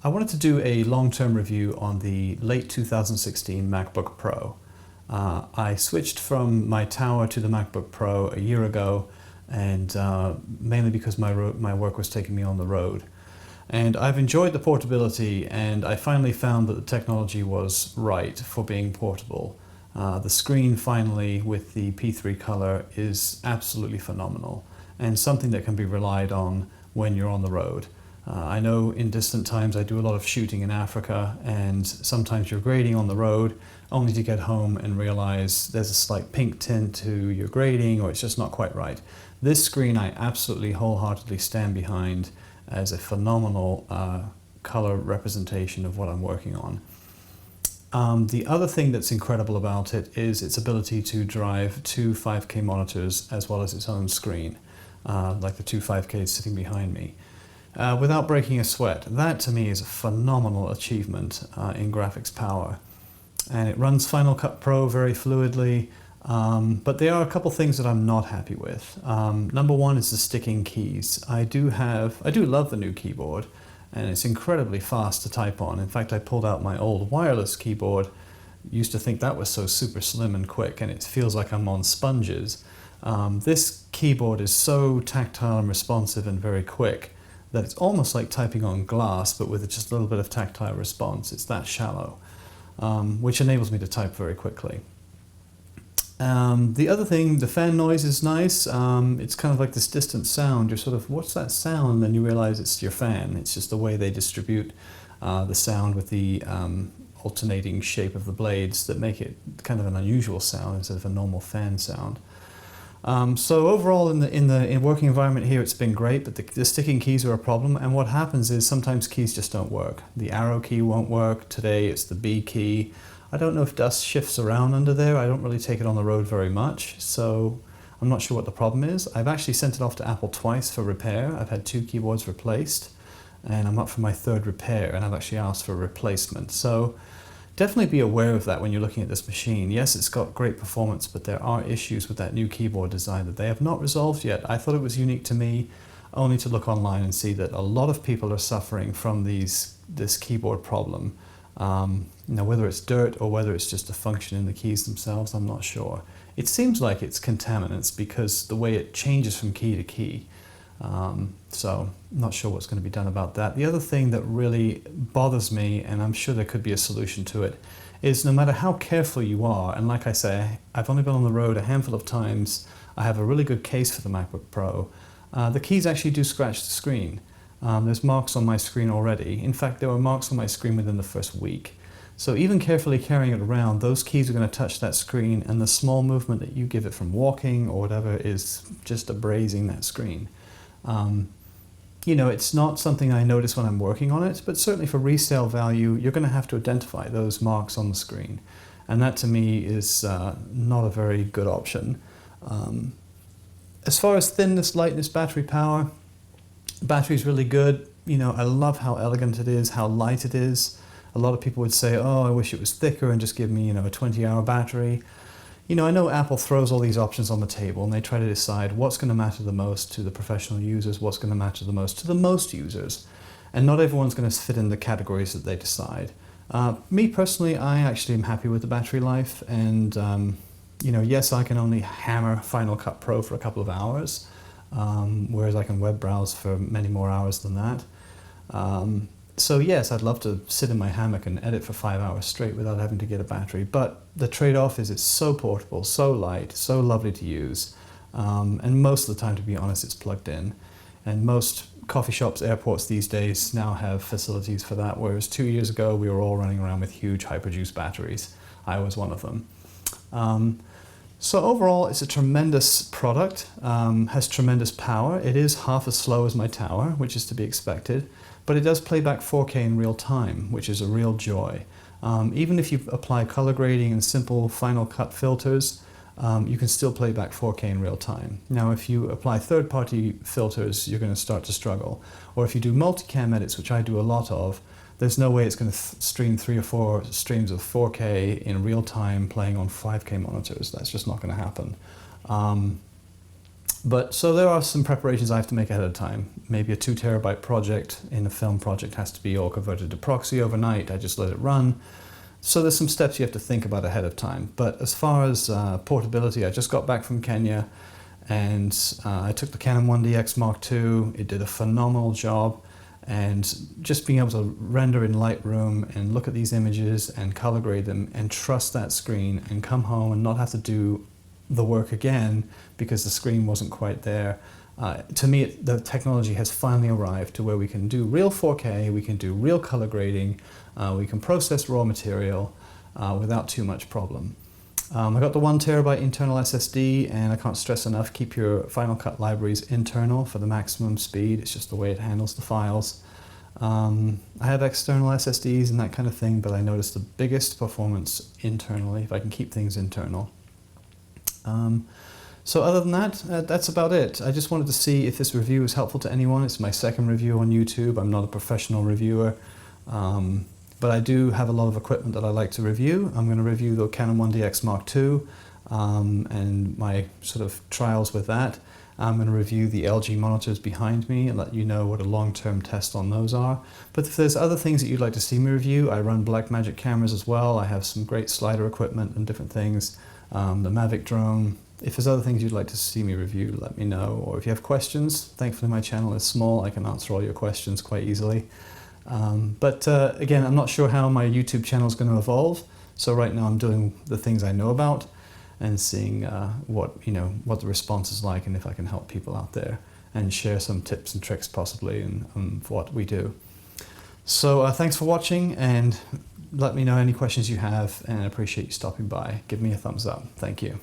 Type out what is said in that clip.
I wanted to do a long-term review on the late 2016 MacBook Pro. I switched from my Tower to the MacBook Pro a year ago, and mainly because my work was taking me on the road. And I've enjoyed the portability, and I finally found that the technology was right for being portable. The screen finally with the P3 color is absolutely phenomenal, and something that can be relied on when you're on the road. I know in distant times I do a lot of shooting in Africa, and sometimes you're grading on the road only to get home and realize there's a slight pink tint to your grading, or it's just not quite right. This screen I absolutely wholeheartedly stand behind as a phenomenal color representation of what I'm working on. The other thing that's incredible about it is its ability to drive two 5K monitors as well as its own screen, like the two 5Ks sitting behind me. Without breaking a sweat. That to me is a phenomenal achievement in graphics power. And it runs Final Cut Pro very fluidly, but there are a couple things that I'm not happy with. Number one is the sticking keys. I do love the new keyboard, and it's incredibly fast to type on. In fact, I pulled out my old wireless keyboard. Used to think that was so super slim and quick, and it feels like I'm on sponges. This keyboard is so tactile and responsive and very quick that it's almost like typing on glass, but with just a little bit of tactile response. It's that shallow, which enables me to type very quickly. The other thing, the fan noise is nice. It's kind of like this distant sound. You're sort of, what's that sound? And then you realize it's your fan. It's just the way they distribute the sound with the alternating shape of the blades that make it kind of an unusual sound instead of a normal fan sound. So overall in the working environment here, it's been great, but the sticking keys are a problem. And what happens is sometimes keys just don't work. The arrow key won't work. Today it's the B key. I don't know if dust shifts around under there. I don't really take it on the road very much, so I'm not sure what the problem is. I've actually sent it off to Apple twice for repair. I've had two keyboards replaced, and I'm up for my third repair, and I've actually asked for a replacement. So definitely be aware of that when you're looking at this machine. Yes, it's got great performance, but there are issues with that new keyboard design that they have not resolved yet. I thought it was unique to me, only to look online and see that a lot of people are suffering from this keyboard problem. Now, whether it's dirt or whether it's just a function in the keys themselves, I'm not sure. It seems like it's contaminants because the way it changes from key to key. So I'm not sure what's going to be done about that. The other thing that really bothers me, and I'm sure there could be a solution to it, is no matter how careful you are, and like I say, I've only been on the road a handful of times, I have a really good case for the MacBook Pro, the keys actually do scratch the screen. There's marks on my screen already. In fact, there were marks on my screen within the first week. So even carefully carrying it around, those keys are going to touch that screen, and the small movement that you give it from walking or whatever is just abrasing that screen. You know, it's not something I notice when I'm working on it, but certainly for resale value, you're going to have to identify those marks on the screen. And that to me is not a very good option. As far as thinness, lightness, battery power, the battery's really good. You know, I love how elegant it is, how light it is. A lot of people would say, oh, I wish it was thicker and just give me, you know, a 20-hour battery. You know, I know Apple throws all these options on the table and they try to decide what's going to matter the most to the professional users, what's going to matter the most to the most users. And not everyone's going to fit in the categories that they decide. Me personally, I actually am happy with the battery life. And, you know, yes, I can only hammer Final Cut Pro for a couple of hours, whereas I can web browse for many more hours than that. So yes, I'd love to sit in my hammock and edit for 5 hours straight without having to get a battery, but the trade-off is it's so portable, so light, so lovely to use, and most of the time, to be honest, it's plugged in. And most coffee shops, airports these days now have facilities for that, whereas 2 years ago we were all running around with huge hyperjuice batteries. I was one of them. So overall, it's a tremendous product, has tremendous power. It is half as slow as my Tower, which is to be expected, but it does play back 4K in real time, which is a real joy. Even if you apply color grading and simple Final Cut filters, you can still play back 4K in real time. Now, if you apply third-party filters, you're going to start to struggle. Or if you do multicam edits, which I do a lot of, there's no way it's going to stream 3 or 4 streams of 4K in real time playing on 5K monitors. That's just not going to happen. But so there are some preparations I have to make ahead of time. Maybe a 2 terabyte project in a film project has to be all converted to proxy overnight. I just let it run. So there's some steps you have to think about ahead of time. But as far as portability, I just got back from Kenya, and I took the Canon 1DX Mark II. It did a phenomenal job, and just being able to render in Lightroom and look at these images and color grade them and trust that screen and come home and not have to do the work again because the screen wasn't quite there. To me, the technology has finally arrived to where we can do real 4K, we can do real color grading, we can process raw material without too much problem. I got the 1 terabyte internal SSD, and I can't stress enough, keep your Final Cut libraries internal for the maximum speed. It's just the way it handles the files. I have external SSDs and that kind of thing, but I noticed the biggest performance internally if I can keep things internal. So other than that, that's about it. I just wanted to see if this review was helpful to anyone. It's my second review on YouTube. I'm not a professional reviewer, but I do have a lot of equipment that I like to review. I'm going to review the Canon 1DX Mark II and my sort of trials with that. I'm going to review the LG monitors behind me and let you know what a long-term test on those are. But if there's other things that you'd like to see me review, I run Blackmagic cameras as well. I have some great slider equipment and different things. The Mavic drone. If there's other things you'd like to see me review, let me know. Or if you have questions, thankfully my channel is small. I can answer all your questions quite easily. But again, I'm not sure how my YouTube channel is going to evolve. So right now I'm doing the things I know about and seeing what the response is like and if I can help people out there and share some tips and tricks possibly and what we do. So thanks for watching, and let me know any questions you have, and I appreciate you stopping by. Give me a thumbs up. Thank you.